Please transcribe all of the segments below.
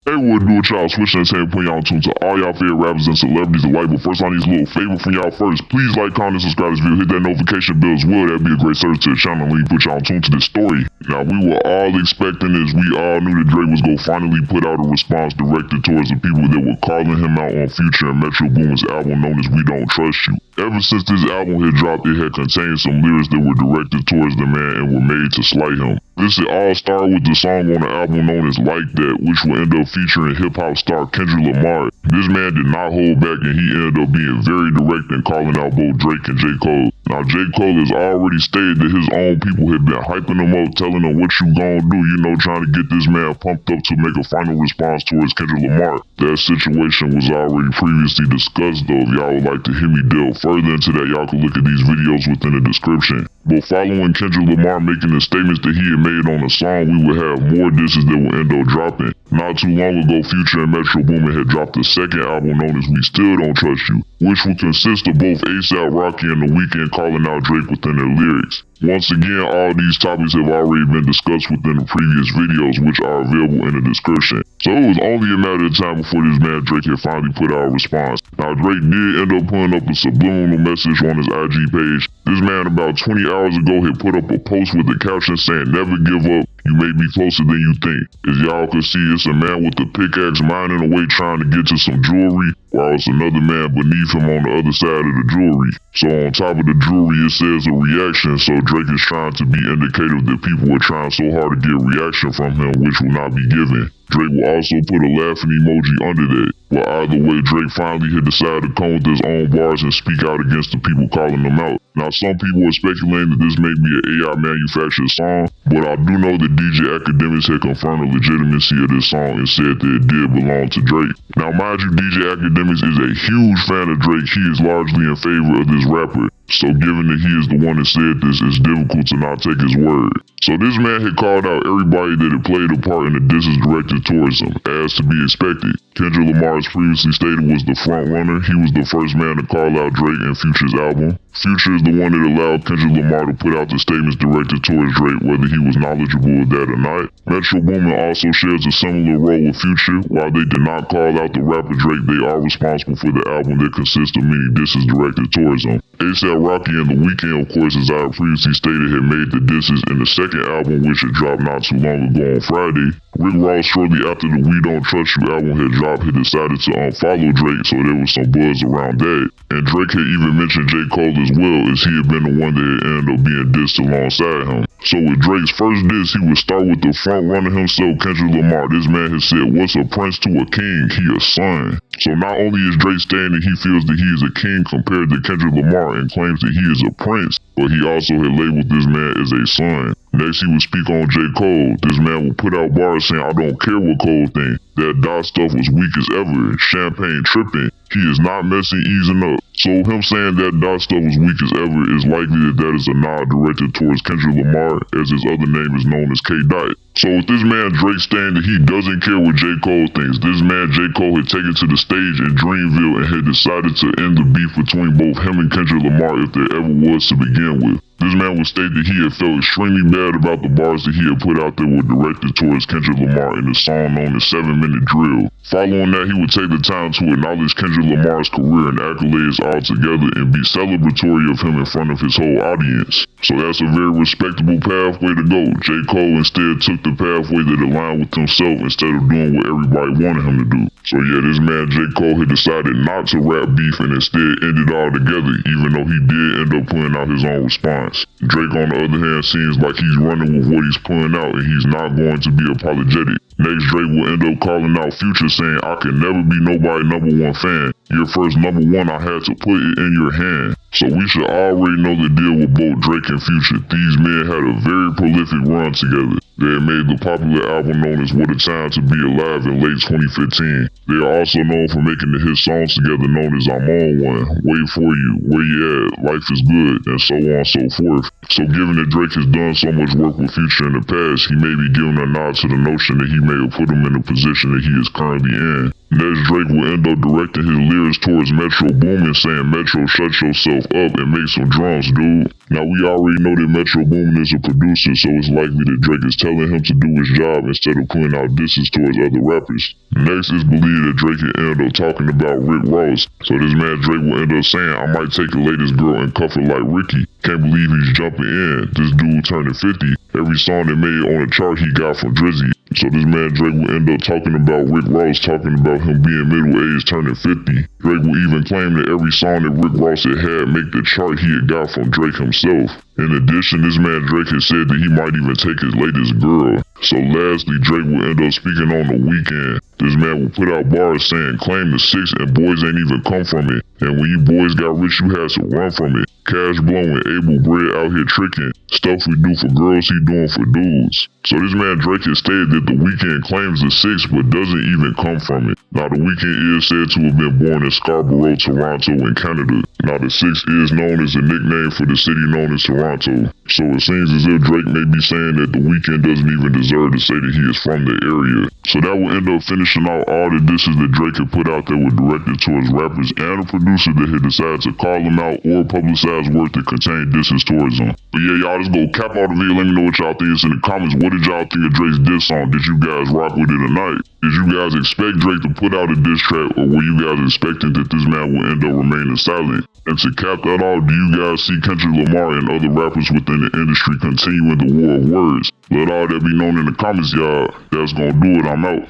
Hey, what do it, y'all? Swish Entertainment putting y'all in tune to all y'all favorite rappers and celebrities alike. But first, I need a little favor from y'all first. Please like, comment, subscribe to this video. Hit that notification bell as well. That'd be a great service to the channel. Let me put y'all in tune to this story. Now, we were all expecting this. We all knew that Drake was going to finally put out a response directed towards the people that were calling him out on Future and Metro Boomin's album known as We Don't Trust You. Ever since this album had dropped, it had contained some lyrics that were directed towards the man and were made to slight him. This all started with the song on the album known as Like That, which will end up featuring hip-hop star Kendrick Lamar. This man did not hold back and he ended up being very direct in calling out both Drake and J. Cole. Now, J. Cole has already stated that his own people had been hyping him up, telling him what you gonna do, trying to get this man pumped up to make a final response towards Kendrick Lamar. That situation was already previously discussed though. If y'all would like to hear me delve further into that, y'all can look at these videos within the description. But following Kendrick Lamar making the statements that he had made on the song, we would have more disses that would end up dropping. Not too long ago, Future and Metro Boomin had dropped the second album known as We Still Don't Trust You, which would consist of both A$AP Rocky and The Weeknd calling out Drake within their lyrics. Once again, all these topics have already been discussed within the previous videos, which are available in the description. So it was only a matter of time before this man Drake had finally put out a response. Now, Drake did end up putting up a subliminal message on his IG page. This man about 20 hours ago had put up a post with the caption saying, "Never give up, you may be closer than you think." As y'all can see, it's a man with a pickaxe mining away trying to get to some jewelry, while it's another man beneath him on the other side of the jewelry. So on top of the jewelry, it says a reaction, so Drake is trying to be indicative that people were trying so hard to get a reaction from him, which will not be given. Drake will also put a laughing emoji under that. But either way, Drake finally had decided to come with his own bars and speak out against the people calling him out. Now, some people are speculating that this may be an AI manufactured song, but I do know that DJ Academics had confirmed the legitimacy of this song and said that it did belong to Drake. Now, mind you, DJ Academics is a huge fan of Drake. He is largely in favor of this rapper. So given that he is the one that said this, it's difficult to not take his word. So this man had called out everybody that had played a part in the disses directed towards him, as to be expected. Kendrick Lamar, as previously stated, was the front runner. He was the first man to call out Drake and Future's album. Future is the one that allowed Kendrick Lamar to put out the statements directed towards Drake, whether he was knowledgeable of that or not. Metro Boomin also shares a similar role with Future. While they did not call out the rapper Drake, they are responsible for the album that consists of many disses directed towards him. A$AP Rocky and The Weeknd, of course, as I previously stated, had made the disses in the second album, which had dropped not too long ago on Friday. Rick Ross, shortly after the We Don't Trust You album had dropped, had decided to unfollow Drake, so there was some buzz around that. And Drake had even mentioned J. Cole as well, as he had been the one that had ended up being dissed alongside him. So with Drake's first diss, he would start with the front runner himself, Kendrick Lamar. This man has said, "What's a prince to a king? He a son." So not only is Drake saying that he feels that he is a king compared to Kendrick Lamar and claims that he is a prince, but he also had labeled this man as a son. Next, he would speak on J. Cole. This man would put out bars saying, "I don't care what Cole thinks. That dot stuff was weak as ever. Champagne tripping. He is not messing easing up." So him saying that dot stuff was weak as ever is likely that is a nod directed towards Kendrick Lamar, as his other name is known as K. Dot. So with this man Drake saying that he doesn't care what J. Cole thinks, this man J. Cole had taken to the stage in Dreamville and had decided to end the beef between both him and Kendrick Lamar if there ever was to begin with. This man would state that he had felt extremely bad about the bars that he had put out that were directed towards Kendrick Lamar in the song known as 7-Minute Drill. Following that, he would take the time to acknowledge Kendrick Lamar's career and accolades all together and be celebratory of him in front of his whole audience. So that's a very respectable pathway to go. J. Cole instead took the pathway that aligned with himself instead of doing what everybody wanted him to do. So yeah, this man J. Cole had decided not to rap beef and instead end it all together, even though he did end up putting out his own response. Drake, on the other hand, seems like he's running with what he's putting out and he's not going to be apologetic. Next, Drake will end up calling out Future saying, "I can never be nobody #1 fan. Your first #1, I had to put it in your hand." So we should already know the deal with both Drake and Future. These men had a very prolific run together. They had made the popular album known as What a Time to Be Alive in late 2015. They are also known for making the hit songs together known as I'm On One, Wait For You, Where You At, Life Is Good, and so on and so forth. So given that Drake has done so much work with Future in the past, he may be giving a nod to the notion that he may have put him in the position that he is currently in. Next, Drake will end up directing his lyrics towards Metro Boomin saying, "Metro, shut yourself yourself up and make some drums, dude. Now we already know that Metro Boomin is a producer, so it's likely that Drake is telling him to do his job instead of putting out disses towards other rappers. Next is believed that Drake will end up talking about Rick Ross. So this man Drake will end up saying, I might take a latest girl and cuff her like Ricky. Can't believe he's jumping in. This dude turning 50. Every song that made on the chart he got from Drizzy. So this man Drake will end up talking about Rick Ross, talking about him being middle-aged, turning 50. Drake will even claim that every song that Rick Ross had make the chart he had got from Drake himself. In addition, this man Drake has said that he might even take his latest girl. So lastly, Drake will end up speaking on the Weeknd. This man will put out bars saying, claim the 6 and boys ain't even come from it. And when you boys got rich, you had to run from it. Cash blowing, able bread out here tricking. Stuff we do for girls, he doing for dudes. So this man Drake has stated that the Weeknd claims the 6 but doesn't even come from it. Now the Weeknd is said to have been born in Scarborough, Toronto in Canada. Now the 6 is known as a nickname for the city known as Toronto. So it seems as if Drake may be saying that the Weeknd doesn't even deserve to say that he is from the area. So that will end up finishing out all the disses that Drake had put out that were directed towards rappers and a producer that had decided to call him out or publicize work that contained disses towards him. But yeah, y'all, just go cap out the video. Let me know what y'all think in the comments. What did y'all think of Drake's diss song? Did you guys rock with it or not? Did you guys expect Drake to put out a diss track, or were you guys expecting that this man would end up remaining silent? And to cap that off, do you guys see Kendrick Lamar and other rappers within the industry continuing the war of words? Let all that be known in the comments, y'all. That's gonna do it. I'm out.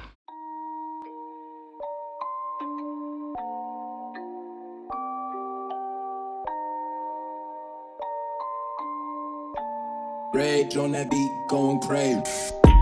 Rage on that beat, going crazy.